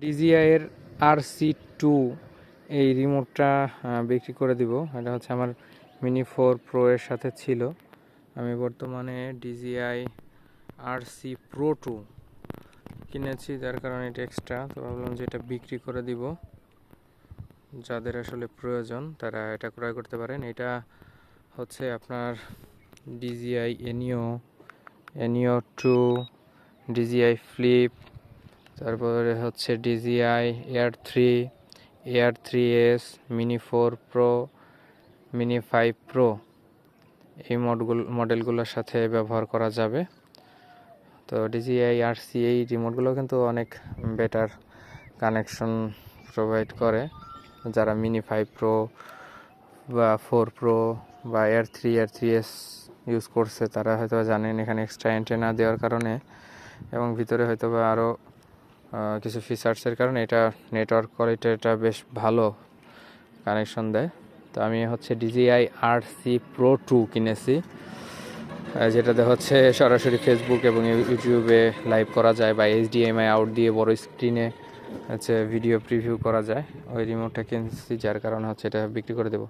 DJI এর RC2 এই রিমোটটা বিক্রি করে দিব। এটা হচ্ছে আমার মিনি 4 প্রো এর সাথে ছিল। আমি বর্তমানে DJI RC Pro 2 কিনেছি, যার কারণে এটা এক্সট্রা, তো ভাবলাম যে এটা বিক্রি করে দিব। যাদের আসলে প্রয়োজন তারা এটা ক্রয় করতে পারেন। এটা হচ্ছে আপনার DJI Neo 2, DJI Flip, তারপরে হচ্ছে DJI Air 3, Air 3s, mini 4 pro, mini 5 pro এই মডেলগুলোর সাথে ব্যবহার করা যাবে। তো DJI RC এই রিমোটগুলো কিন্তু অনেক বেটার কানেকশন প্রোভাইড করে। যারা মিনি 5 প্রো বা 4 প্রো বা Air 3s ইউজ করছে তারা হয়তো জানেন এখানে এক্সট্রা অ্যান্টেনা দেওয়ার কারণে এবং ভিতরে হয়তো বা আরও কিছু ফিচার্সের কারণে এটা নেটওয়ার্ক কোয়ালিটিটা বেশ ভালো কানেকশন দেয়। তো আমি হচ্ছে DJI RC Pro 2 কিনেছি, যেটাতে হচ্ছে সরাসরি ফেসবুক এবং ইউটিউবে লাইভ করা যায় বা HDMI আউট দিয়ে বড় স্ক্রিনে হচ্ছে ভিডিও প্রিভিউ করা যায়। ওই রিমোটটা কিনেছি, যার কারণে হচ্ছে এটা বিক্রি করে দেব।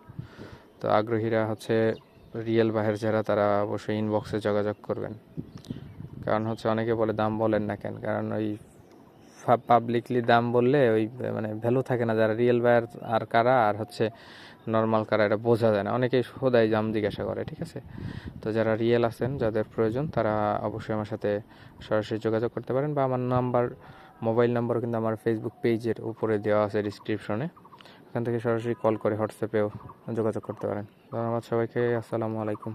তো আগ্রহীরা হচ্ছে রিয়েল বাহির যারা তারা অবশ্যই ইনবক্সে যোগাযোগ করবেন। কারণ হচ্ছে অনেকে বলে দাম বলেন না কেন, কারণ ওই পাবলিকলি দাম বললে ওই মানে ভ্যালু থাকে না। যারা রিয়েল বায়ার আর কারা আর হচ্ছে নর্মাল কারা এটা বোঝা যায় না, অনেকেই সদাই দাম জিজ্ঞাসা করে। ঠিক আছে, তো যারা রিয়েল আছেন যাদের প্রয়োজন তারা অবশ্যই আমার সাথে সরাসরি যোগাযোগ করতে পারেন, বা আমার মোবাইল নাম্বারও কিন্তু আমার ফেসবুক পেজের উপরে দেওয়া আছে ডিসক্রিপশনে, ওখান থেকে সরাসরি কল করে হোয়াটসঅ্যাপেও যোগাযোগ করতে পারেন। ধন্যবাদ সবাইকে, আসসালামু আলাইকুম।